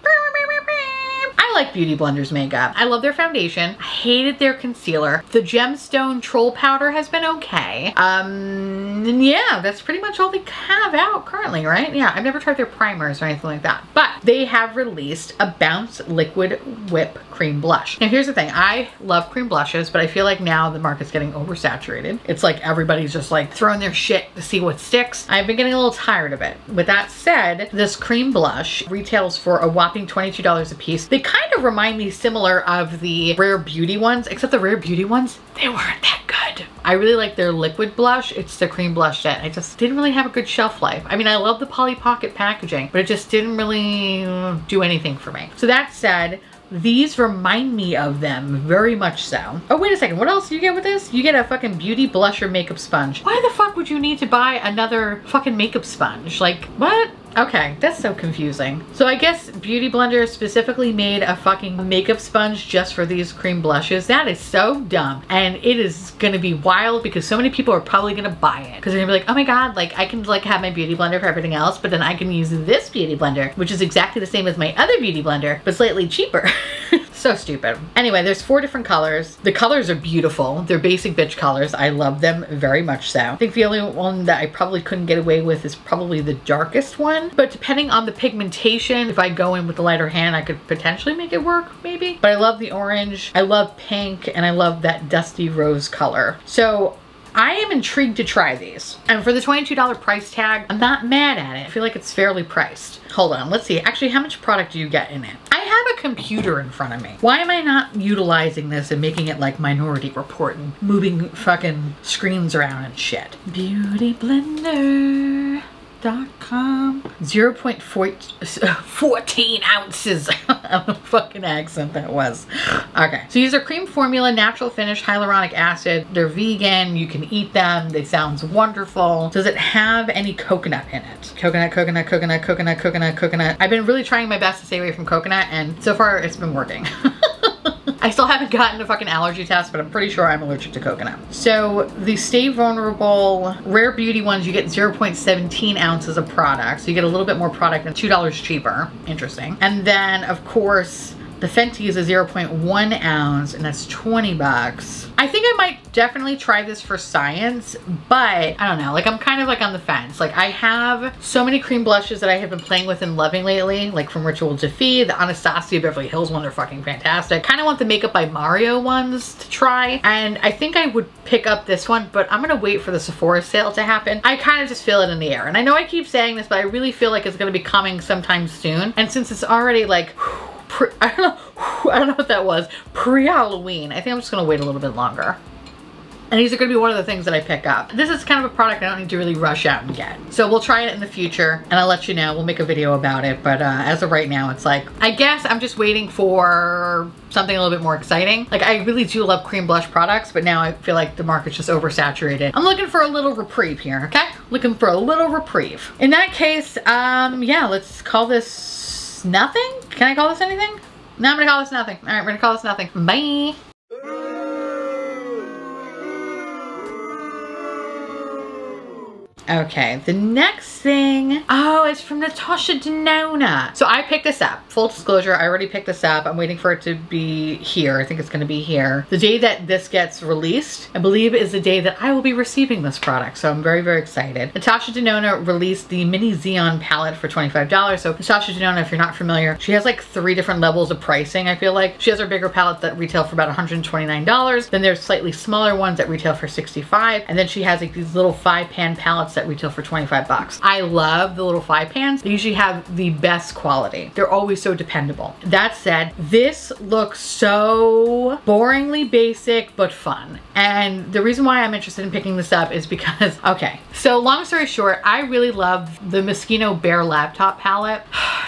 I like Beauty Blender's makeup. I love their foundation. I hated their concealer. The Gemstone Troll Powder has been okay. And yeah, that's pretty much all they have out currently, right? Yeah, I've never tried their primers or anything like that. But they have released a Bounce Liquid Whip Cream Blush. Now here's the thing. I love cream blushes, but I feel like now the market's getting oversaturated. It's like everybody's just like throwing their shit to see what sticks. I've been getting a little tired of it. With that said, this cream blush retails for a whopping $22 a piece. They kind of remind me similar of the Rare Beauty ones, except the Rare Beauty ones, they weren't that good. I really like their liquid blush. It's the cream blush that I just didn't really have a good shelf life. I mean, I love the Polly Pocket packaging, but it just didn't really do anything for me. So that said, these remind me of them very much so. Oh, wait a second. What else do you get with this? You get a fucking beauty blusher makeup sponge. Why the fuck would you need to buy another fucking makeup sponge? Like, what? Okay, that's so confusing. So I guess Beauty Blender specifically made a fucking makeup sponge just for these cream blushes. That is so dumb. And it is gonna be wild because so many people are probably gonna buy it. Because they're gonna be like, oh my God, like I can like have my Beauty Blender for everything else, but then I can use this Beauty Blender, which is exactly the same as my other Beauty Blender, but slightly cheaper. So stupid. Anyway, there's 4 different colors. The colors are beautiful. They're basic bitch colors. I love them very much so. I think the only one that I probably couldn't get away with is probably the darkest one. But depending on the pigmentation, if I go in with the lighter hand, I could potentially make it work, maybe. But I love the orange, I love pink, and I love that dusty rose color. So I am intrigued to try these. And for the $22 price tag, I'm not mad at it. I feel like it's fairly priced. Hold on, let's see. Actually, how much product do you get in it? I have a computer in front of me. Why am I not utilizing this and making it like Minority Report and moving fucking screens around and shit? Beautyblender.com 0.14 ounces. I don't know what fucking accent that was. Okay, so these are cream formula, natural finish, hyaluronic acid. They're vegan, you can eat them. They sound wonderful. Does it have any coconut in it? Coconut, coconut, coconut, coconut, coconut, coconut. I've been really trying my best to stay away from coconut and so far it's been working. I still haven't gotten a fucking allergy test, but I'm pretty sure I'm allergic to coconut. So the Stay Vulnerable Rare Beauty ones, you get 0.17 ounces of product. So you get a little bit more product and $2 cheaper. Interesting. And then of course, The Fenty is a 0.1 ounce and that's 20 bucks. I think I might definitely try this for science, but I don't know, like I'm kind of like on the fence. Like I have so many cream blushes that I have been playing with and loving lately, like from Ritual de Fille, the Anastasia Beverly Hills ones are fucking fantastic. Kind of want the Makeup by Mario ones to try, and I think I would pick up this one, but I'm gonna wait for the Sephora sale to happen. I kind of just feel it in the air, and I know I keep saying this, but I really feel like it's gonna be coming sometime soon, and since it's already like I don't know what that was, pre-Halloween, I think I'm just gonna wait a little bit longer. And these are going to be one of the things that I pick up. This is kind of a product I don't need to really rush out and get. So we'll try it in the future and I'll let you know. We'll make a video about it. But as of right now, it's like, I guess I'm just waiting for something a little bit more exciting. Like I really do love cream blush products, but now I feel like the market's just oversaturated. I'm looking for a little reprieve here, okay? Looking for a little reprieve. In that case, yeah, let's call this nothing. Can I call this anything? No, I'm gonna call this nothing. All right, we're gonna call this nothing. Bye. Okay, the next thing, oh, it's from Natasha Denona. So I picked this up. Full disclosure, I already picked this up. I'm waiting for it to be here. I think it's gonna be here. The day that this gets released, I believe is the day that I will be receiving this product. So I'm very, very excited. Natasha Denona released the Mini Xeon palette for $25. So Natasha Denona, if you're not familiar, she has like 3 different levels of pricing, I feel like. She has her bigger palettes that retail for about $129. Then there's slightly smaller ones that retail for $65. And then she has like these little 5-pan palettes that retail for 25 bucks. I love the little 5 pans. They usually have the best quality. They're always so dependable. That said, this looks so boringly basic but fun. And the reason why I'm interested in picking this up is because, okay, so long story short, I really love the Moschino Bare Laptop palette.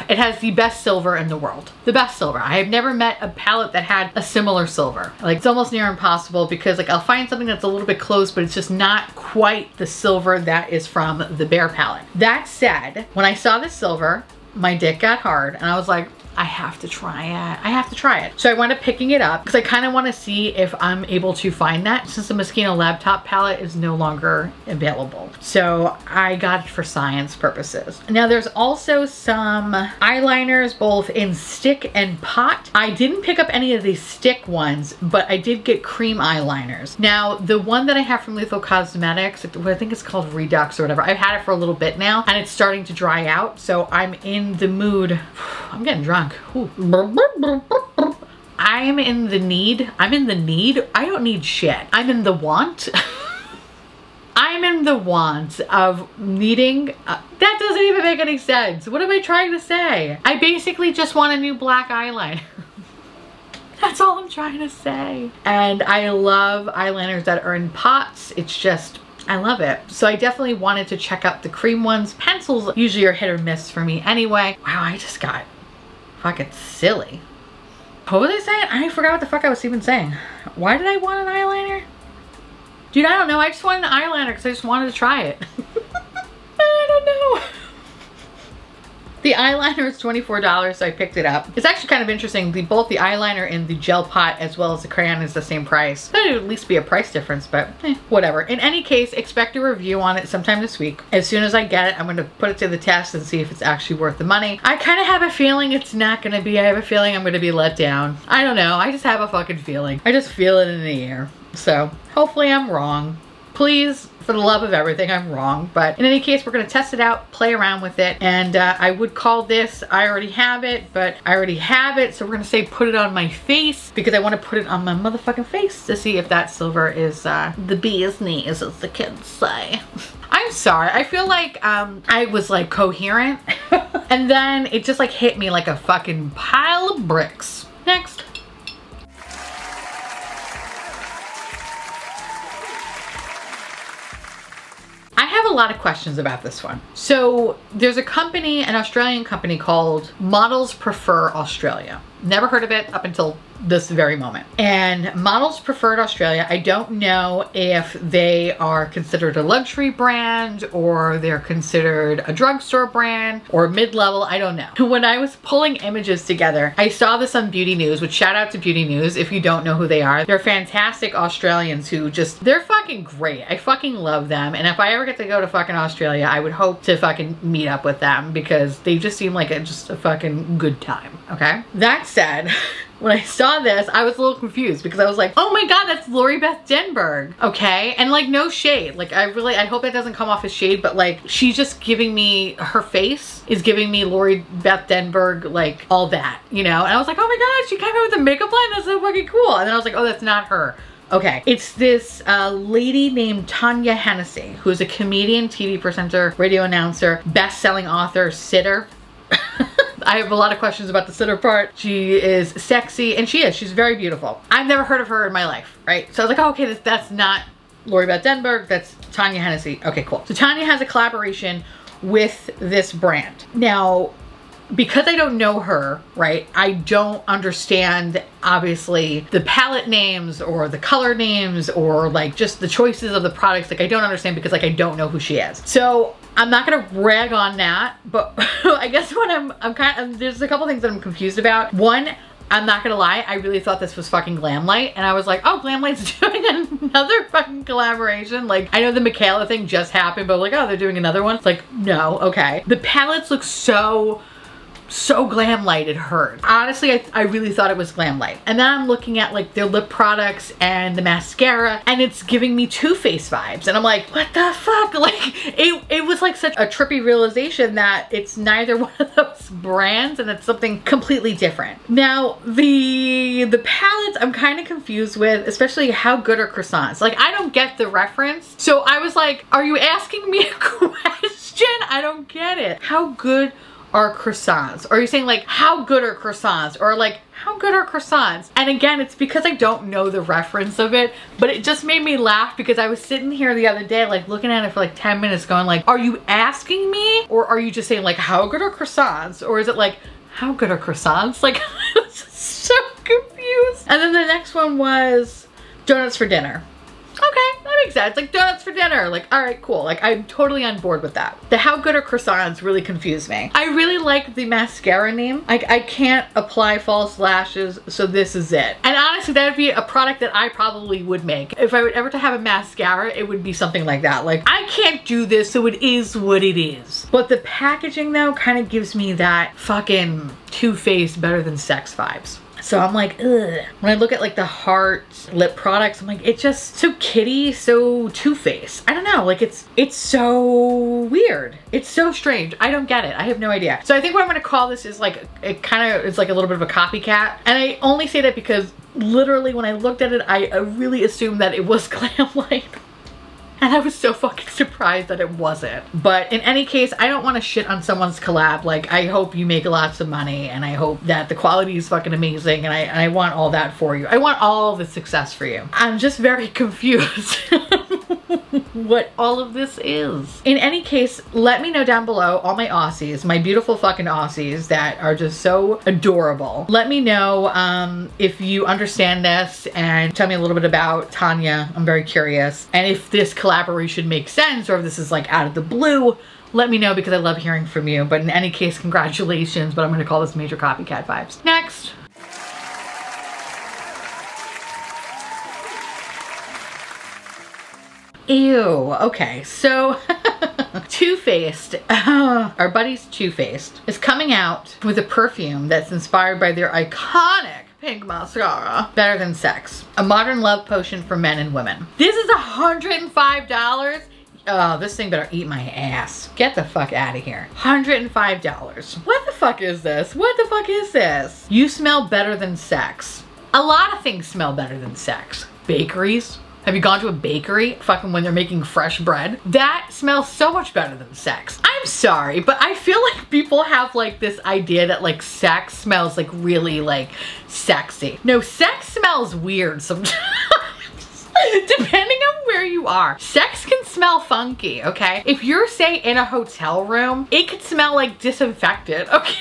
It has the best silver in the world. The best silver. I have never met a palette that had a similar silver. Like it's almost near impossible because like I'll find something that's a little bit close, but it's just not quite the silver that is from the Bare palette. That said, when I saw the silver, my dick got hard and I was like, I have to try it. I have to try it. So I wound up picking it up because I kind of want to see if I'm able to find that since the Moschino Laptop palette is no longer available. So I got it for science purposes. Now there's also some eyeliners both in stick and pot. I didn't pick up any of these stick ones, but I did get cream eyeliners. Now the one that I have from Lethal Cosmetics, I think it's called Redux or whatever. I've had it for a little bit now and it's starting to dry out. So I'm in the mood. I'm getting drunk. Ooh. I'm in the need. I don't need shit. I'm in the want. I'm in the want of needing, that doesn't even make any sense. What am I trying to say? I basically just want a new black eyeliner. That's all I'm trying to say. And I love eyeliners that are in pots. It's just, I love it. So I definitely wanted to check out the cream ones. Pencils usually are hit or miss for me anyway. Wow, I just got fucking silly. What was I saying? I forgot what the fuck I was even saying. Why did I want an eyeliner? Dude, I don't know. I just wanted an eyeliner because I just wanted to try it. I don't know. The eyeliner is $24, so I picked it up. It's actually kind of interesting. Both the eyeliner and the gel pot as well as the crayon is the same price. There would at least be a price difference, but whatever. In any case, expect a review on it sometime this week. As soon as I get it, I'm going to put it to the test and see if it's actually worth the money. I kind of have a feeling it's not going to be. I have a feeling I'm going to be let down. I don't know. I just have a fucking feeling. I just feel it in the air. So hopefully I'm wrong. Please, for the love of everything, I'm wrong. But in any case, we're going to test it out, play around with it. And I would call this, I already have it, but I already have it. So we're going to say put it on my face because I want to put it on my motherfucking face to see if that silver is the bee's knees, as the kids say. I'm sorry. I feel like I was like coherent. And then it just like hit me like a fucking pile of bricks. Next. I have a lot of questions about this one. So there's a company, an Australian company called Models Prefer Australia. Never heard of it up until this very moment. And Models Preferred Australia, I don't know if they are considered a luxury brand or they're considered a drugstore brand or mid-level, I don't know. When I was pulling images together, I saw this on Beauty News, which shout out to Beauty News if you don't know who they are. They're fantastic Australians who just, they're fucking great. I fucking love them. And if I ever get to go to fucking Australia, I would hope to fucking meet up with them because they just seem like just a fucking good time, okay? That said, when I saw this, I was a little confused because I was like, oh my God, that's Theresa.Dead. Okay. And like, no shade. Like, I hope that doesn't come off as shade, but like, she's just giving me, her face is giving me Theresa.Dead, like all that, you know? And I was like, oh my God, she came out with a makeup line. That's so fucking cool. And then I was like, oh, that's not her. Okay, it's this lady named Tanya Hennessy, who's a comedian, TV presenter, radio announcer, best-selling author, sitter. I have a lot of questions about the sitter part. She is sexy, and she's very beautiful. I've never heard of her in my life, right? So I was like, oh, okay, that's not Theresa.Dead, that's Tanya Hennessy. Okay, cool. So Tanya has a collaboration with this brand. Now, because I don't know her, right, I don't understand, obviously, the palette names or the color names or like just the choices of the products. Like, I don't understand because like I don't know who she is. So I'm not gonna rag on that, but I guess what there's a couple things that I'm confused about. One, I'm not gonna lie, I really thought this was fucking Glamlight, and I was like, oh, Glamlight's doing another fucking collaboration. Like, I know the Michaela thing just happened, but like, oh, they're doing another one. It's like, no, okay. The palettes look so Glamlight, it hurt. Honestly, I really thought it was Glamlight. And then I'm looking at like their lip products and the mascara, and it's giving me Too Faced vibes. And I'm like, what the fuck? Like, it was like such a trippy realization that it's neither one of those brands and it's something completely different. Now, the palettes I'm kind of confused with, especially how good are croissants? Like, I don't get the reference. So I was like, are you asking me a question? I don't get it. How good are croissants? Or are you saying like, how good are croissants? Or like, how good are croissants? And again, it's because I don't know the reference of it, but it just made me laugh because I was sitting here the other day, like looking at it for like 10 minutes going like, are you asking me? Or are you just saying like, how good are croissants? Or is it like, how good are croissants? Like, I was so confused. And then the next one was donuts for dinner. Okay, that makes sense. Like donuts for dinner. Like, all right, cool. Like, I'm totally on board with that. The how good are croissants really confused me. I really like the mascara name. I can't apply false lashes, so this is it. And honestly, that would be a product that I probably would make. If I were ever to have a mascara, it would be something like that. Like, I can't do this, so it is what it is. But the packaging, though, kind of gives me that fucking Too Faced better than sex vibes. So I'm like, ugh. When I look at like the Heart lip products, I'm like, it's just so kitty, so Too Faced. I don't know, like it's so weird. It's so strange. I don't get it. I have no idea. So I think what I'm gonna call this is like, it kind of is like a little bit of a copycat. And I only say that because literally when I looked at it, I really assumed that it was Glamlight. And I was so fucking surprised that it wasn't. But in any case, I don't want to shit on someone's collab. Like, I hope you make lots of money and I hope that the quality is fucking amazing, and I want all that for you. I want all the success for you. I'm just very confused what all of this is. In any case, let me know down below, all my Aussies, my beautiful fucking Aussies that are just so adorable. Let me know if you understand this and tell me a little bit about Tanya. I'm very curious. And if this collaboration makes sense or if this is like out of the blue, let me know because I love hearing from you. But in any case, congratulations, but I'm gonna call this major copycat vibes. Next. Ew, okay, so Too Faced, our buddies Too Faced, is coming out with a perfume that's inspired by their iconic pink mascara, Better Than Sex, a modern love potion for men and women. This is $105. Oh, this thing better eat my ass. Get the fuck out of here. $105. What the fuck is this? What the fuck is this? You smell better than sex. A lot of things smell better than sex. Bakeries. Have you gone to a bakery fucking when they're making fresh bread? That smells so much better than sex. I'm sorry, but I feel like people have like this idea that like sex smells like really like sexy. No, sex smells weird sometimes. Depending on where you are. Sex can smell funky, okay? If you're, say, in a hotel room, it could smell like disinfected, okay?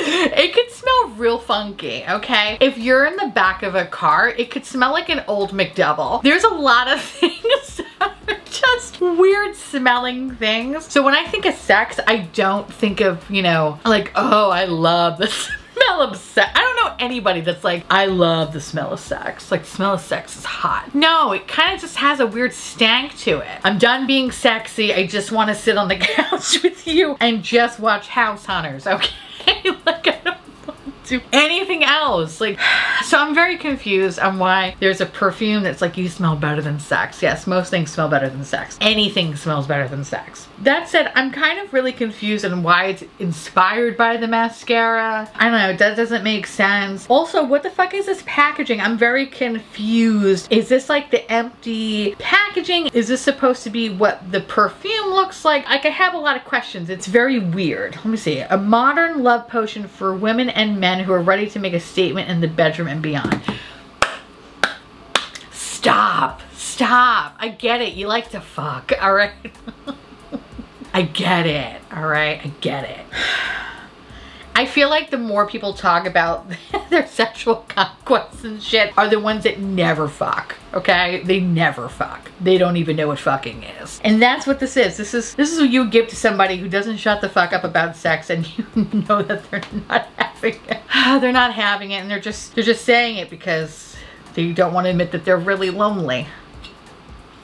It could smell real funky, okay? If you're in the back of a car, it could smell like an old McDouble. There's a lot of things that are just weird smelling things. So when I think of sex, I don't think of, you know, like, oh, I love the smell of sex. I don't know anybody that's like, I love the smell of sex. Like, the smell of sex is hot. No, it kind of just has a weird stank to it. I'm done being sexy. I just want to sit on the couch with you and just watch House Hunters, okay? Like, do anything else. Like, so I'm very confused on why there's a perfume that's like, you smell better than sex. Yes, most things smell better than sex. Anything smells better than sex. That said, I'm kind of really confused on why it's inspired by the mascara. I don't know, that doesn't make sense. Also, what the fuck is this packaging? I'm very confused. Is this like the empty packaging? Is this supposed to be what the perfume looks like? Like, I have a lot of questions. It's very weird. Let me see. A modern love potion for women and men who are ready to make a statement in the bedroom and beyond. Stop. Stop. I get it. You like to fuck, all right? I get it, all right? I get it. I feel like the more people talk about their sexual conquests and shit are the ones that never fuck, okay? They never fuck. They don't even know what fucking is. And that's what this is. This is what you give to somebody who doesn't shut the fuck up about sex, and you know that they're not having it. They're not having it, and they're just saying it because they don't want to admit that they're really lonely.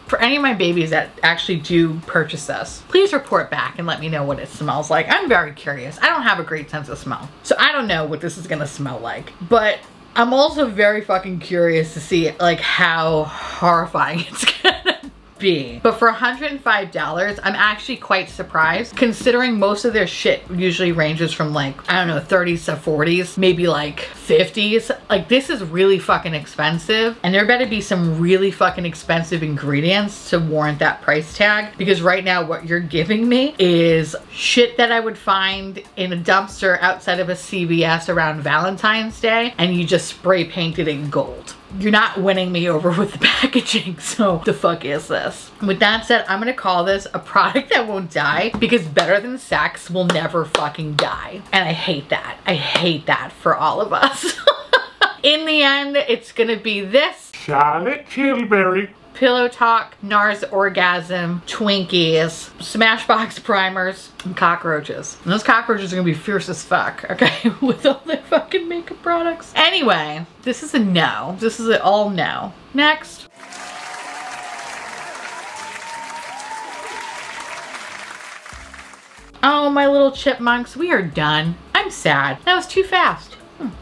For any of my babies that actually do purchase this, please report back and let me know what it smells like. I'm very curious. I don't have a great sense of smell, so I don't know what this is gonna smell like. But I'm also very fucking curious to see like how horrifying it's gonna be. But for $105, I'm actually quite surprised, considering most of their shit usually ranges from like, I don't know, 30s to 40s, maybe like 50s. Like, this is really fucking expensive, and there better be some really fucking expensive ingredients to warrant that price tag, because right now what you're giving me is shit that I would find in a dumpster outside of a CVS around Valentine's Day, and you just spray painted in gold. You're not winning me over with the packaging, so the fuck is this? With that said, I'm gonna call this a product that won't die, because better than sex will never fucking die. And I hate that. I hate that for all of us. In the end, it's gonna be this. Charlotte Tilbury. Pillow Talk, NARS Orgasm, Twinkies, Smashbox primers, and cockroaches. And those cockroaches are gonna be fierce as fuck, okay? With all their fucking makeup products. Anyway, this is a no. This is an all no. Next. Oh, my little chipmunks, we are done. I'm sad. That was too fast.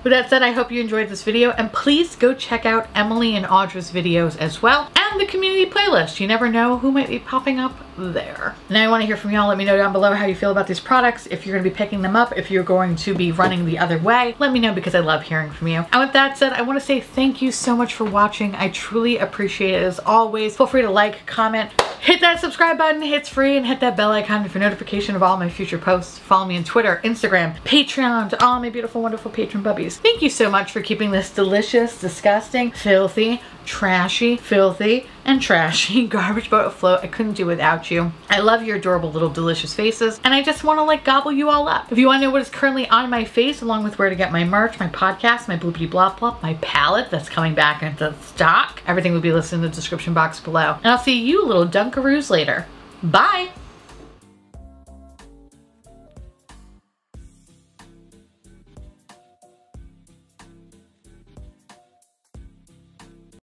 With that said, I hope you enjoyed this video, and please go check out Emily and Audra's videos as well, and the community playlist. You never know who might be popping up there. Now I want to hear from y'all. Let me know down below how you feel about these products, if you're going to be picking them up, if you're going to be running the other way. Let me know, because I love hearing from you. And with that said, I want to say thank you so much for watching. I truly appreciate it as always. Feel free to like, comment, hit that subscribe button, it's free, and hit that bell icon for notification of all my future posts. Follow me on Twitter, Instagram, Patreon, to all my beautiful, wonderful patron bubbies. Thank you so much for keeping this delicious, disgusting, filthy, trashy, filthy, and trashy garbage boat afloat. I couldn't do without you. I love your adorable little delicious faces, and I just want to like gobble you all up. If you want to know what is currently on my face, along with where to get my merch, my podcast, my bloopity blop blop, my palette that's coming back into stock, everything will be listed in the description box below. And I'll see you little dunkaroos later. Bye!